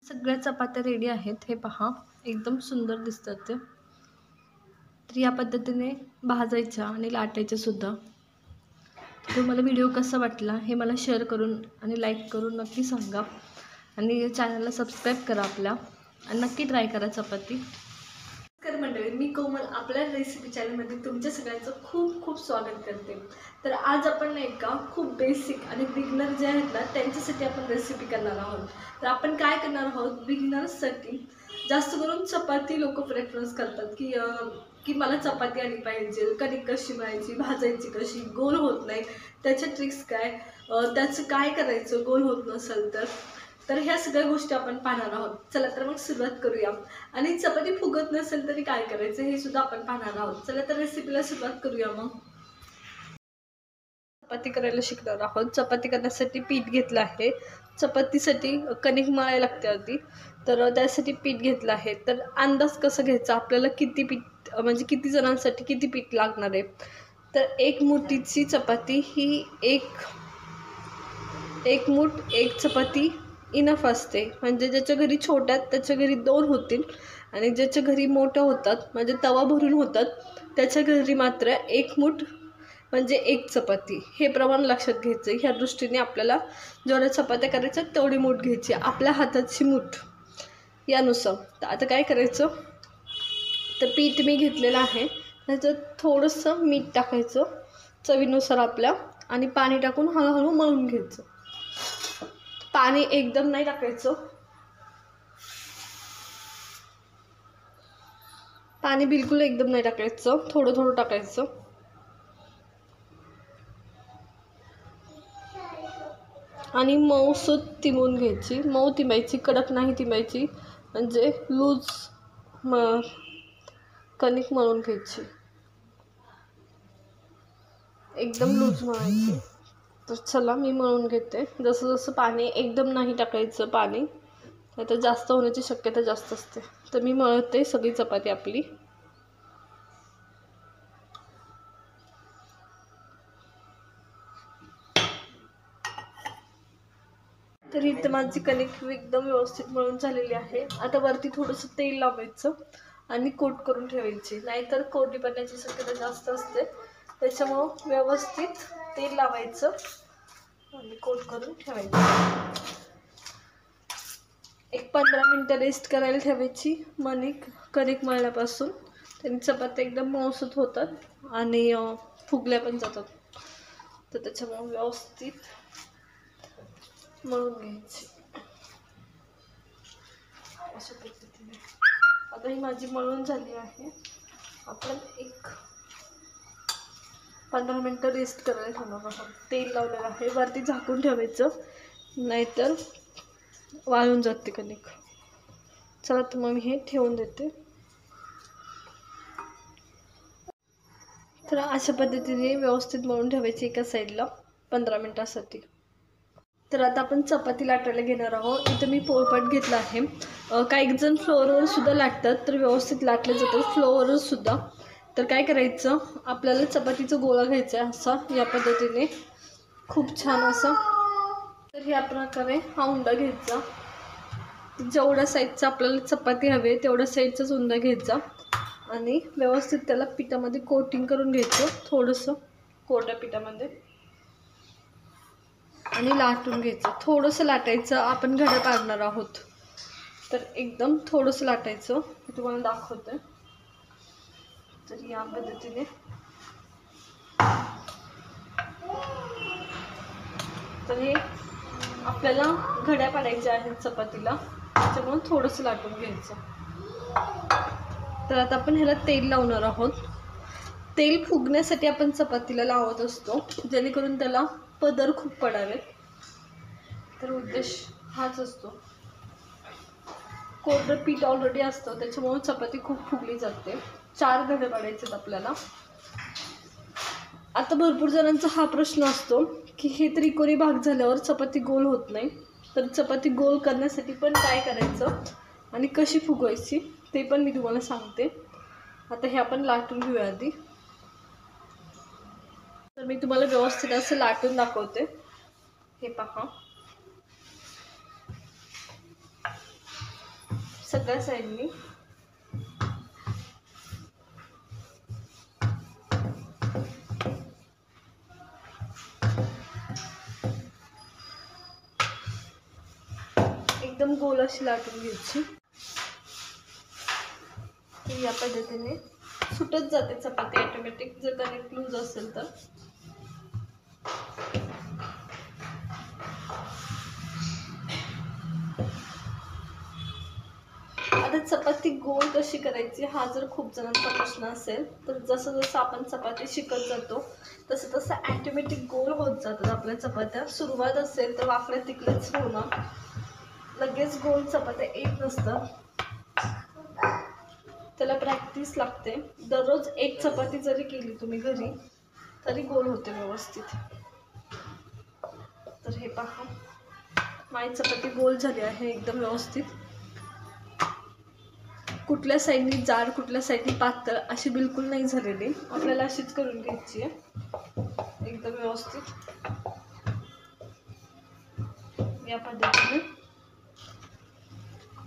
सगळ्या चपात्या रेडी आहेत. हे पहा, एकदम सुंदर दिसतात ते. तर या पद्धतीने भाजायच्या आणि लाटायच्या सुद्धा. तुम्हाला व्हिडिओ कसा वाटला हे मला शेअर करून आणि लाईक करून नक्की सांगा. आणि चॅनलला सबस्क्राईब करा आपल्या, आणि नक्की ट्राय करा चपाती. नमस्कार मंडळी, मी कोमल आपल्या रेसिपी चॅनलमध्ये तुमच्या सगळ्यांचं खूप खूप स्वागत करते. तर आज आपण नाही का खूप बेसिक आणि बिगिनर जे आहेत ना त्यांच्यासाठी आपण रेसिपी करणार आहोत. तर आपण काय करणार आहोत, बिगिनर्ससाठी जास्त करून चपाती लोक प्रेफरन्स करतात की मला चपाती आली पाहिजे, कणिक कशी मळायची, भाजायची कशी, गोल होत नाही त्याच्या ट्रिक्स काय, त्याचं काय करायचं गोल होत नसेल तर ह्या सगळ्या गोष्टी आपण पाहणार आहोत. चला तर मग सुरुवात करूया. आणि चपाती फुगत नसेल तरी काय करायचं हे सुद्धा आपण पाहणार आहोत. चला तर रेसिपीला सुरुवात करूया. मग चपाती करायला शिकणार आहोत. चपाती करण्यासाठी पीठ घेतलं आहे. चपातीसाठी कणिक मळायला लागते आधी, तर त्यासाठी पीठ घेतलं आहे. तर अंदाज कसा घ्यायचा, आपल्याला किती पीठ म्हणजे किती जणांसाठी किती पीठ लागणार आहे. तर एक मुठीची चपाती ही एक मूठ एक चपाती इनफ असते. म्हणजे ज्याच्या घरी छोट्यात त्याच्या घरी 2 होतील, आणि ज्याच्या घरी मोठ्या होतात म्हणजे तवा भरून होतात त्याच्या घरी मात्र 1 मूठ म्हणजे 1 चपाती, हे प्रमाण लक्षात घ्यायचं. ह्या दृष्टीने आपल्याला जेवढ्या चपात्या करायच्या तेवढी मूठ घ्यायची, आपल्या हाताची मूठ यानुसार. तर आता काय करायचं, तर पीठ मी घेतलेलं आहे, त्याच्यात थोडंसं मीठ टाकायचं चवीनुसार आपल्या, आणि पाणी टाकून हळूहळू मळून घ्यायचं. पाणी एकदम नाही टाकायचं, पाणी बिलकुल एकदम नाही टाकायचं, थोडं थोडं टाकायचं. आणि मऊसूत तिंबून घ्यायची, मऊ तिंबायची, कडक नाही तिंबायची. म्हणजे लूज कणिक मळून घ्यायची, एकदम लूज मळायची. तर चला मी मळून घेते. जसं जसं पाणी एकदम नाही टाकायचं, पाणी नाही तर जास्त होण्याची शक्यता जास्त असते. तर मी मळते सगळी चपाती आपली. तर इथं माझी कणिक एकदम व्यवस्थित मळून झालेली आहे. आता वरती थोडंसं तेल लावायचं आणि कोट करून ठेवायची, नाहीतर कोरडी पडण्याची शक्यता जास्त असते. त्याच्यामुळं व्यवस्थित तेल लावायचं आणि कोट करून ठेवायचं. एक 15 मिनिटं रेस्ट करायला ठेवायची कणिक मळल्यापासून. त्यांनी चपात्या एकदम मऊसूत होतात आणि फुगल्या पण जातात. तर त्याच्यामुळे व्यवस्थित मळून घ्यायची अशा पद्धतीने. आता ही माझी मळून झाली आहे. आपण एक 15 मिनिटं रेस्ट करायला ठेवणार आहोत. तेल लावलेलं आहे, वरती झाकून ठेवायचं, नाहीतर वाळून जाते कणिक. चला तर मग मी हे ठेवून देते. तर अशा पद्धतीने व्यवस्थित मळून ठेवायची एका साईडला 15 मिनिटासाठी. तर आता आपण चपाती लाटायला घेणार आहोत. इथं मी पोळपाट घेतला आहे. काही जण फ्लोअरवर सुद्धा लाटतात, तर व्यवस्थित लाटले जातात फ्लोअरवर सुद्धा. तर काय करायचं, आपल्याला चपातीचा गोळा घ्यायचा आहे असा, या पद्धतीने खूप छान असा. तर ह्या प्रकारे हा उंडा घ्यायचा. जेवढ्या साईजचा आपल्याला चपाती हवी तेवढ्या साईजचाच उंडा घ्यायचा, आणि व्यवस्थित त्याला पिठामध्ये कोटिंग करून घ्यायचं, थोडंसं कोरड्या पिठामध्ये, आणि लाटून घ्यायचं. थोडंसं लाटायचं, आपण घड्या पाडणार आहोत तर एकदम थोडंसं लाटायचं. मी तुम्हाला दाखवते. तर या पद्धतीने तर हे आपल्याला घड्या पाडायच्या आहेत चपातीला, त्याच्यामुळे थोडंसं लाटून घ्यायचं. तर आता आपण ह्याला तेल लावणार आहोत. तेल फुगण्यासाठी आपण चपातीला लावत असतो, जेणेकरून त्याला पदर खूप पडावेत. तर उद्देश हाच असतो. कोरडं पीठ ऑलरेडी असतं, त्याच्यामुळे चपाती खूप फुगली जाते. 4 घडे पाडायचे आपल्याला. आता भरपूर जणांचा हा प्रश्न असतो की हे त्रिकोणी भाग झाल्यावर चपाती गोल होत नाही. तर चपाती गोल करण्यासाठी पण काय करायचं आणि कशी फुगवायची ते पण मी तुम्हाला सांगते. आता हे आपण लाटून घेऊया आधी. तर मी तुम्हाला व्यवस्थित असं लाटून दाखवते. हे पहा, सगळ्या साईडनी एकदम गोल अशी लाटून घ्यायची। या पद्धतीने सुटत जाते चपाती ऑटोमॅटिक, जर कनेक्ट लूज असेल तर। आता चपाती गोल कशी करायची हा जर खूप जणांचा प्रश्न असेल तर जसं जसं आपण चपाती शिकत जातो तसं तसं ऑटोमॅटिक गोल होत जातात आपल्या चपात्या। सुरुवात असेल तर वाकड्या तिकडेच होणार, लगेच गोल चपात्या येत नसतं, त्याला प्रॅक्टिस लागते। दररोज एक चपाती जरी केली तुम्ही घरी तरी गोल होते व्यवस्थित। तर हे पहा, माझी चपाती गोल झाली आहे एकदम व्यवस्थित। कुठल्या साईडनी जाड कुठल्या साईडनी पातळ अशी बिलकुल नाही झालेली, आपल्याला अशीच करून घ्यायची आहे एकदम व्यवस्थित। या पद्धतीने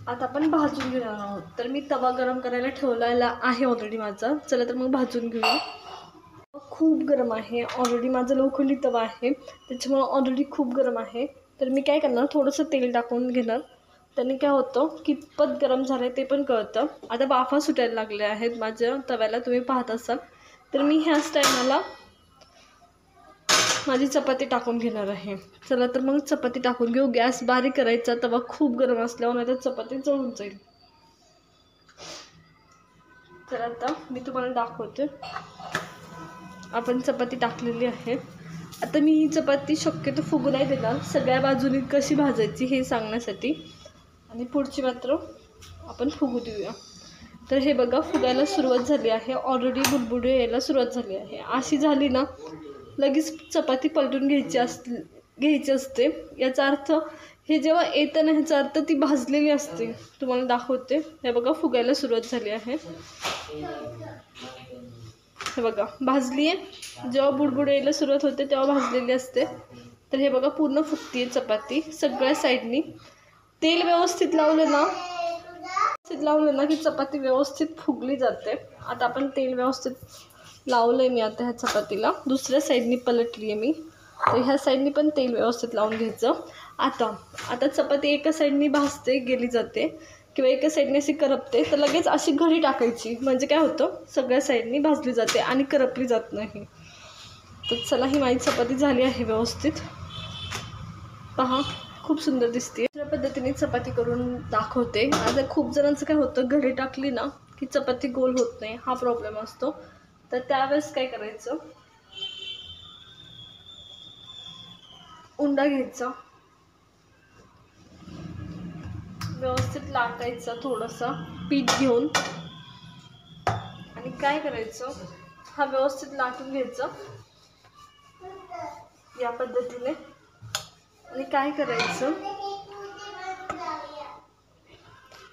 आता आपण भाजून घेणार आहोत। तर मी तवा गरम करायला ठेवलेला आहे ऑलरेडी माझा, चला तर मग भाजून घेऊया। खूप गरम आहे ऑलरेडी, माझा लोखंडी तवा आहे त्याच्यामुळे ऑलरेडी खूप गरम आहे। तर मी काय करणार, थोडंसं तेल टाकून घेणार, त्याने काय होतं कितपत गरम झालं ते पण कळतं। आता वाफा सुटायला लागल्या आहेत माझ्या तव्याला, तुम्ही पाहत असाल। तर मी ह्याच टायमाला माझी चपाती टाकून घेणार आहे। चला तर मग चपाती टाकून घेऊ। गॅस बारीक करायचा, तवा खूप गरम असल्यावर नाही तर चपाती जळून जाईल। तर आता मी तुम्हाला दाखवते, आपण चपाती टाकलेली आहे। आता मी ही चपाती शक्यतो फुगू नाही देणार, सगळ्या बाजूनी कशी भाजायची हे सांगण्यासाठी, आणि पुढची मात्र आपण फुगू देऊया। तर हे बघा फुगायला सुरुवात झाली आहे ऑलरेडी, बुडबुडे यायला सुरुवात झाली आहे। अशी झाली ना लगेच चपाती पलटून घ्यायची असते। याचा अर्थ हे जेव्हा येतं ना ह्याचा अर्थ ती भाजलेली असते। तुम्हाला दाखवते, हे बघा फुगायला सुरुवात झाली आहे। हे बघा भाजली आहे, जेव्हा बुडबुड यायला सुरुवात होते तेव्हा भाजलेली असते। तर हे बघा पूर्ण फुगते चपाती सगळ्या साईडनी। तेल व्यवस्थित लावलं ना की चपाती व्यवस्थित फुगली जाते। आता आपण तेल व्यवस्थित लावलंय मी आता ह्या चपातीला, दुसऱ्या साईडनी पलटली आहे मी, तर ह्या साईडनी पण तेल व्यवस्थित लावून घ्यायचं। आता चपाती एका साईडनी भाजते गेली जाते किंवा एका साईडने अशी करपते, तर लगेच अशी घडी टाकायची, म्हणजे काय होतं सगळ्या साईडनी भाजली जाते आणि करपली जात नाही। तर चला, ही माझी चपाती झाली आहे व्यवस्थित, पहा खूप सुंदर दिसते। दुसऱ्या पद्धतीने चपाती करून दाखवते। आता खूप जणांचं काय होतं, घडी टाकली ना की चपाती गोल होत नाही, हा प्रॉब्लेम असतो। तर त्यावेळेस काय करायचं, उंडा घ्यायचा, व्यवस्थित लाटायचा थोडंसं पीठ घेऊन, आणि काय करायचं हा व्यवस्थित लाटून घ्यायचा या पद्धतीने। आणि काय करायचं,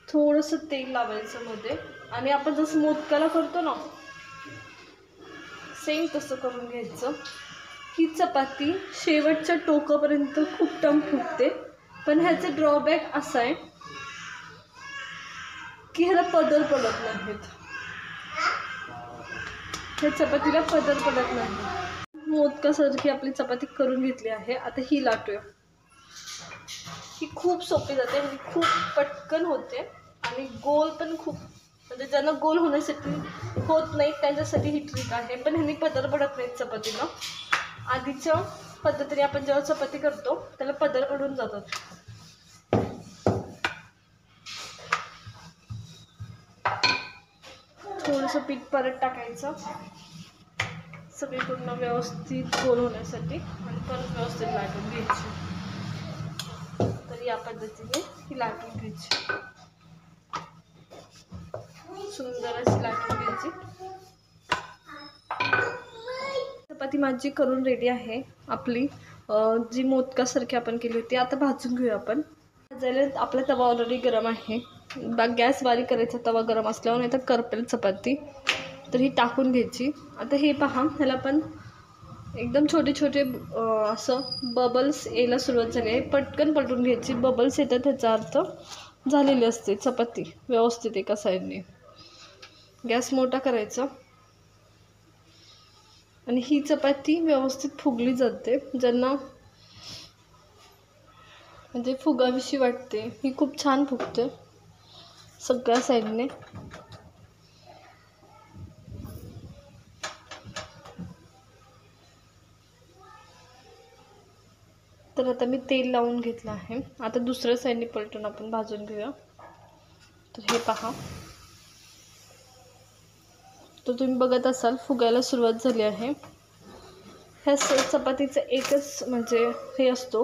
थोडंसं तेल लावायचं मध्ये, आणि आपण जसं मोदकाला करतो ना सेम तसं करून घ्यायचं। ही चपाती शेवटच्या टोकापर्यंत खूप टम फुगते, पण ह्याचं ड्रॉबॅक असं आहे की ह्याला पदर पडत नाहीत, ह्या चपातीला पदर पडत नाही। मोदकासारखी आपली चपाती करून घेतली आहे। आता ही लाटूया, ही खूप सोपी जाते आणि खूप पटकन होते, आणि गोल पण खूप, म्हणजे ज्यांना गोल होण्यासाठी होत नाही त्यांच्यासाठी ही ट्रिक आहे। पण ह्यांनी पदर पडत नाहीत चपातीला। आधीच्या पद्धतीने आपण जेव्हा चपाती करतो त्याला पदर पडून जातात। थोडंसं पीठ परत टाकायचं सगळीकडून व्यवस्थित गोल होण्यासाठी, आणि परत व्यवस्थित लाटून घ्यायची। तर या पद्धतीने ही लाटून घ्यायची, सुंदर अशी लाटून घ्यायची। चपाती माझी करून रेडी आहे आपली, जी मोदकासारखी आपण केली होती। आता भाजून घेऊया आपण। भाजायला आपला तवा ऑलरेडी गरम आहे, गॅस बारीक करायचा तवा गरम असल्यावर, नाही तर करपेल चपाती। तर ही टाकून घ्यायची। आता हे पहा, ह्याला पण एकदम छोटे छोटे असं बबल्स यायला सुरुवात झाली आहे, पटकन पलटून घ्यायची। बबल्स येतात ह्याचा अर्थ झालेली असते चपाती व्यवस्थित एका साईडने. गॅस मोठा करायचा आणि ही चपाती व्यवस्थित फुगली जाते. ज्यांना म्हणजे फुगावीशी वाटते ही खूप छान फुगते सगळ्या साईडने. तर आता मी तेल लावून घेतलं आहे. आता दुसऱ्या साईडने पलटून आपण भाजून घेऊया. तर हे पहा, तर तुम्ही बघत असाल फुगायला सुरुवात झाली आहे. ह्या चपातीचं एकच म्हणजे हे असतो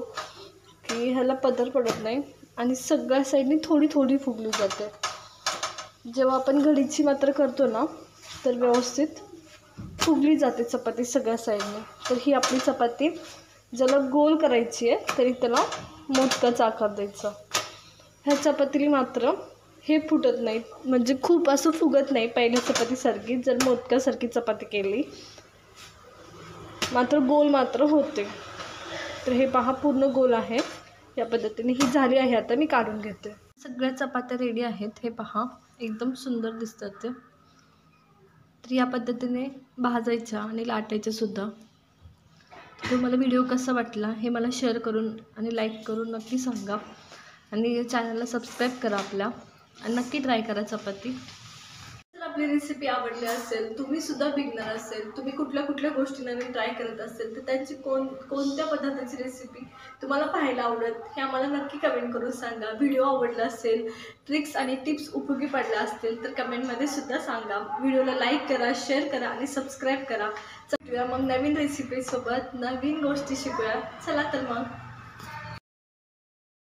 की ह्याला पदर पडत नाही आणि सगळ्या साईडने थोडी थोडी फुगली जाते. जेव्हा आपण घडीची मात्र करतो ना तर व्यवस्थित फुगली जाते चपाती सगळ्या साईडने. तर ही आपली चपाती ज्याला गोल करायची आहे तरी त्याला मोदकाचा आकार द्यायचा. ह्या चपातीला मात्र हे फुटत नाही, म्हणजे खूप असं फुगत नाही पहिल्या चपातीसारखी. जर मोदकासारखी चपाती केली मात्र गोल मात्र होते. तर हे पहा पूर्ण गोल आहे. या पद्धतीने ही झाली आहे. आता मी काढून घेते. सगळ्या चपात्या रेडी आहेत. हे पहा एकदम सुंदर दिसतात ते. तर या पद्धतीने भाजायच्या आणि लाटायच्या सुद्धा. तुम्हाला व्हिडिओ कसा वाटला हे मला शेअर करून आणि लाईक करून नक्की सांगा. आणि चॅनलला सबस्क्राईब करा आपल्या आणि नक्की ट्राय करा चपाती. जर आपली रेसिपी आवडली असेल, तुम्ही सुद्धा बिगनर असेल, तुम्ही कुठल्या गोष्टी नवीन ट्राय करत असेल तर त्यांची कोणत्या पदार्थाची रेसिपी तुम्हाला पाहायला आवडेल हे आम्हाला नक्की कमेंट करून सांगा. व्हिडिओ आवडला असेल, ट्रिक्स आणि टिप्स उपयोगी पडल्या असतील तर कमेंटमध्ये सुद्धा सांगा. व्हिडिओला लाईक करा, शेअर करा आणि सबस्क्राईब करा. चला मग नवीन रेसिपीसोबत नवीन गोष्टी शिकूया. चला तर मग.